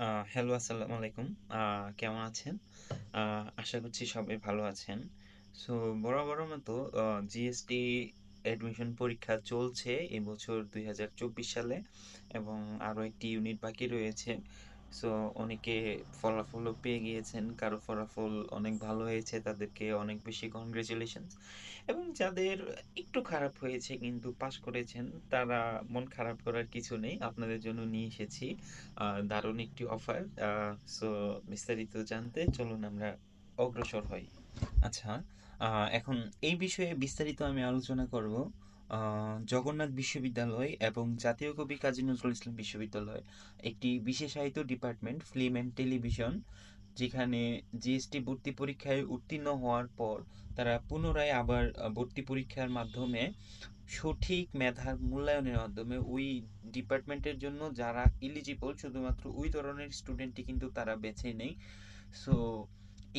Hello, আসসালামু আলাইকুম। কেমন আছেন? আশা করছি সবাই ভালো আছেন। সো বরাবরের মতো জিএসটি অ্যাডমিশন পরীক্ষা চলছে এবছর ২০২৪ সালে এবং আরো একটি ইউনিট বাকি রয়েছে। সো অনেকে ফলাফলও পেয়ে গিয়েছেন। কারো ফলাফল অনেক ভালো হয়েছে, তাদেরকে অনেক বেশি কংগ্রাচুলেশনস। এবং যাদের একটু খারাপ হয়েছে কিন্তু পাস করেছেন, তারা মন খারাপ করার কিছু নেই। আপনাদের জন্য নিয়ে এসেছি দারুণ একটি অফার। সো বিস্তারিত জানতে চলুন আমরা অগ্রসর হই। আচ্ছা, আ এখন এই বিষয়ে বিস্তারিত আমি আলোচনা করব। আ জগন্নাথ বিশ্ববিদ্যালয় এবং জাতীয় কবি কাজী নজরুল ইসলাম বিশ্ববিদ্যালয় একটি বিশেষায়িত ডিপার্টমেন্ট ফিল্ম অ্যান্ড টেলিভিশন, যেখানে জিএসটি ভর্তি পরীক্ষায় উত্তীর্ণ হওয়ার পর তারা পুনরায় আবার ভর্তি পরীক্ষার মাধ্যমে সঠিক মেধার মূল্যায়নের মাধ্যমে ওই ডিপার্টমেন্টের জন্য যারা এলিজিবল শুধুমাত্র ওই ধরনের স্টুডেন্টই কিন্তু তারা বেছে নেয়। সো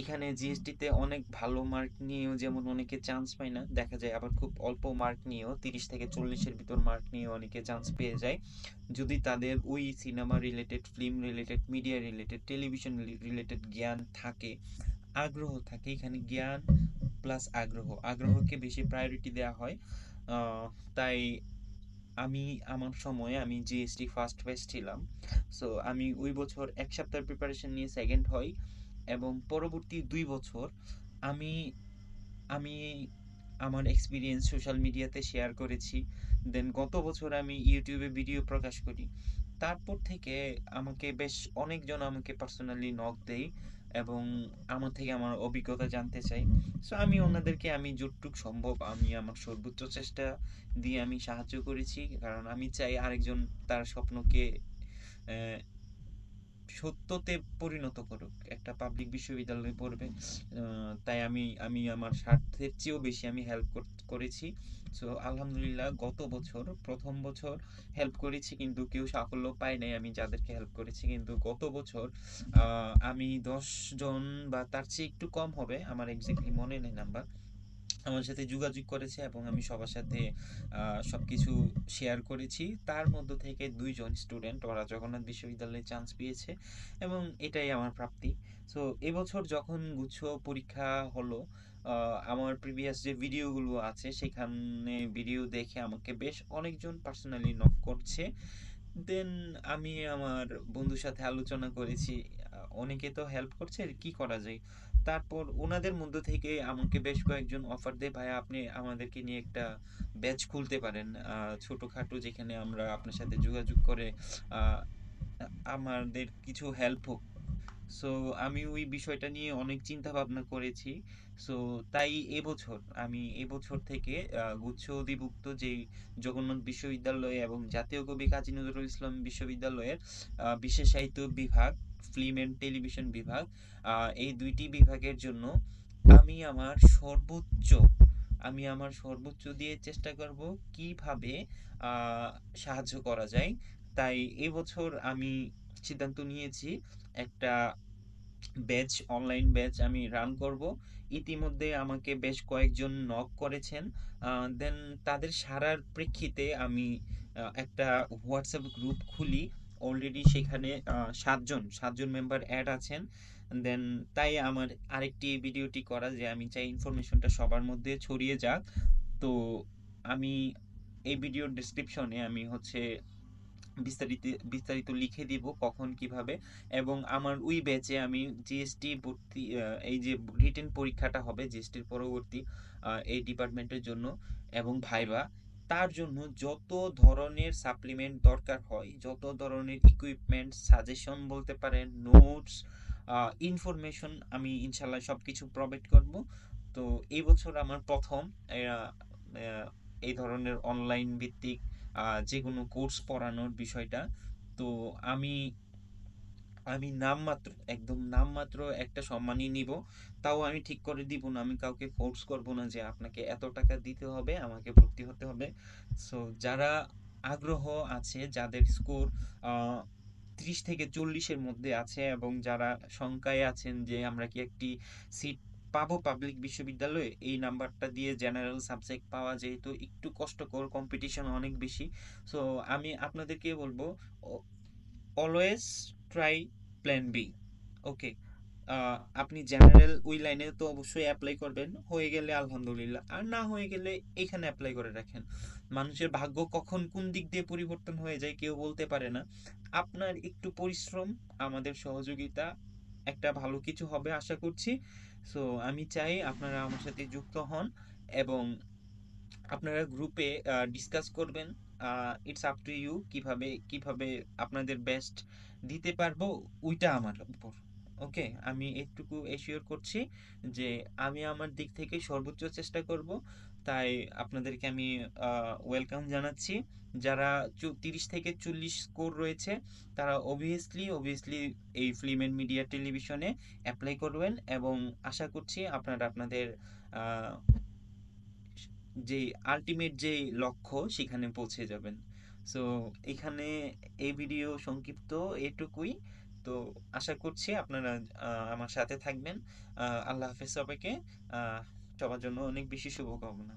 এখানে জিএসটিতে অনেক ভালো মার্ক নিয়েও যেমন অনেকে চান্স পায় না, দেখা যায় আবার খুব অল্প মার্ক নিয়েও 30 থেকে 40-এর ভিতর মার্ক নিয়ে অনেকে চান্স পেয়ে যায় যদি তাদের ওই cinema related, film related, media related, television related জ্ঞান থাকে, আগ্রহ থাকে। এখানে জ্ঞান প্লাস আগ্রহকে বেশি প্রায়োরিটি দেওয়া হয়। আহ, তাই আমি আমার সময়ে আমি জিএসটি ফার্স্ট ব্যাচ ছিলাম। সো আমি ওই বছর 1 সপ্তাহ প্রিপারেশন নিয়ে সেকেন্ড হই এবং পরবর্তী 2 বছর আমি আমি আমার এক্সপিরিয়েন্স সোশ্যাল মিডিয়াতে শেয়ার করেছি। দেন গত বছর আমি ইউটিউবে ভিডিও প্রকাশ করি। তারপর থেকে আমাকে বেশ অনেকজন আমাকে পার্সোনালি নক দেয় এবং আমার থেকে আমার অভিজ্ঞতা জানতে চাই। সো আমি ওনাদেরকে আমি যতটুকু সম্ভব আমি আমার সর্বোচ্চ চেষ্টা দিয়ে আমি সাহায্য করেছি। কারণ আমি চাই আরেকজন তার স্বপ্নকে আহ, সত্যতে পরিণত করুক, একটা পাবলিক বিশ্ববিদ্যালয়ে পড়বে। তাই আমি আমি আমার স্বার্থের চেয়েও বেশি আমি হেল্প করেছি। সো আলহামদুলিল্লাহ গত বছর প্রথম বছর হেল্প করেছি কিন্তু কেউ সাফল্য পায় নাই আমি যাদেরকে হেল্প করেছি, কিন্তু গত বছর আমি 10 জন বা তার চেয়ে একটু কম হবে, আমার এক্স্যাক্টলি মনে নেই নাম্বার, আমার সাথে যোগাযোগ করেছে এবং আমি সবার সাথে সবকিছু শেয়ার করেছি। তার মধ্য থেকে 2 জন স্টুডেন্ট ওরা জগন্নাথ বিশ্ববিদ্যালয়ে চান্স পেয়েছে এবং এটাই আমার প্রাপ্তি। সো এবছর যখন গুচ্ছ পরীক্ষা হলো, আমার প্রিভিয়াস যে ভিডিওগুলো আছে সেখানে ভিডিও দেখে আমাকে বেশ অনেকজন পার্সোনালি নক করছে। দেন আমি আমার বন্ধুর সাথে আলোচনা করেছি। অনেকে তো হেল্প করছে, কি করা যায়। তারপর ওনাদের মধ্য থেকে আমাকে বেশ কয়েকজন অফার দেয়, ভাইয়া আপনি আমাদেরকে নিয়ে একটা ব্যাচ খুলতে পারেন ছোটখাটো, যেখানে আমরা আপনার সাথে যোগাযোগ করে আহ, আমাদের কিছু হেল্প হোক। সো আমি ওই বিষয়টা নিয়ে অনেক চিন্তা ভাবনা করেছি। সো তাই এবছর থেকে গুচ্ছ অধিভুক্ত যে জগন্নাথ বিশ্ববিদ্যালয় এবং জাতীয় কবি কাজী নজরুল ইসলাম বিশ্ববিদ্যালয়ের বিশেষায়িত বিভাগ, ফিল্ম এন্ড টেলিভিশন বিভাগ, এই দুইটি বিভাগের জন্য আমি আমার সর্বোচ্চ দিয়ে চেষ্টা করব কিভাবে সাহায্য করা যায়। তাই এবছর আমি সিদ্ধান্ত নিয়েছি একটা অনলাইন ব্যাচ আমি রান করব। ইতিমধ্যে আমাকে বেশ কয়েকজন নক করেছেন। দেন তাদের সারার প্রেক্ষিতে আমি একটা হোয়াটসঅ্যাপ গ্রুপ খুলি। অলরেডি সেখানে 7জন মেম্বার অ্যাড আছেন। দেন তাই আমার আরেকটি ভিডিওটি করা, যে আমি চাই ইনফরমেশনটা সবার মধ্যে ছড়িয়ে যাক। তো আমি এই ভিডিওর ডেসক্রিপশনে আমি হচ্ছে বিস্তারিত বিস্তারিত লিখে দিব কখন কিভাবে। এবং আমার ওই ব্যাচে আমি জিএসটি ভর্তি, এই যে রিটেন পরীক্ষাটা হবে জিএসটির পরবর্তী এই ডিপার্টমেন্টের জন্য এবং ভাইবা, তার জন্য যত ধরনের সাপ্লিমেন্ট দরকার হয়, যত ধরনের ইকুইপমেন্ট, সাজেশন বলতে পারেন, নোটস, ইনফরমেশন, আমি ইনশাল্লাহ সব কিছু প্রোভাইড করব। তো এই বছর আমার প্রথম আহ, আহ, এই ধরনের অনলাইন ভিত্তিক যে কোনো কোর্স পড়ানোর বিষয়টা। তো আমি আমি নামমাত্র, একদম নামমাত্র একটা সম্মানই নিব। তাও আমি ঠিক করে দিব না, আমি কাউকে ফোর্স করব না যে আপনাকে এত টাকা দিতে হবে, আমাকে ভর্তি হতে হবে। সো যারা আগ্রহ আছে, যাদের স্কোর 30 থেকে 40-এর মধ্যে আছে এবং যারা শঙ্কায় আছেন যে আমরা কি একটি সিট পাবো পাবলিক বিশ্ববিদ্যালয়ে, এই নাম্বারটা দিয়ে জেনারেল সাবজেক্ট পাওয়া যেহেতু একটু কষ্টকর, কম্পিটিশন অনেক বেশি। সো আমি আপনাদেরকে বলবো অলওয়েজ ট্রাই প্ল্যান বি। ওকে, আপনি জেনারেল ওই লাইনে তো অবশ্যই অ্যাপ্লাই করবেন, হয়ে গেলে আলহামদুলিল্লাহ, আর না হয়ে গেলে এখানে অ্যাপ্লাই করে রাখেন। মানুষের ভাগ্য কখন কোন দিক দিয়ে পরিবর্তন হয়ে যায় কেউ বলতে পারে না। আপনার একটু পরিশ্রম, আমাদের সহযোগিতা, একটা ভালো কিছু হবে আশা করছি। সো আমি চাই আপনারা আমার সাথে যুক্ত হন এবং আপনারা গ্রুপে ডিসকাস করবেন। ইটস আপ টু ইউ, কিভাবে কিভাবে আপনাদের বেস্ট দিতে পারবো ওইটা আমার উপর। ওকে, আমি একটুকু এশিওর করছি যে আমি আমার দিক থেকে সর্বোচ্চ চেষ্টা করব। তাই আপনাদেরকে আমি ওয়েলকাম জানাচ্ছি। যারা 30 থেকে 40 স্কোর রয়েছে তারা অবভিয়াসলি এই ফিল্ম এন্ড মিডিয়া টেলিভিশনে অ্যাপ্লাই করবেন এবং আশা করছি আপনারা আপনাদের যে আলটিমেট যে লক্ষ্য সেখানে পৌঁছে যাবেন। সো এখানে এই ভিডিও সংক্ষিপ্ত এটুকুই। তো আশা করছি আপনারা আমার সাথে থাকবেন। আল্লাহ হাফেজ সবাইকে। সবার জন্য অনেক বেশি শুভকামনা।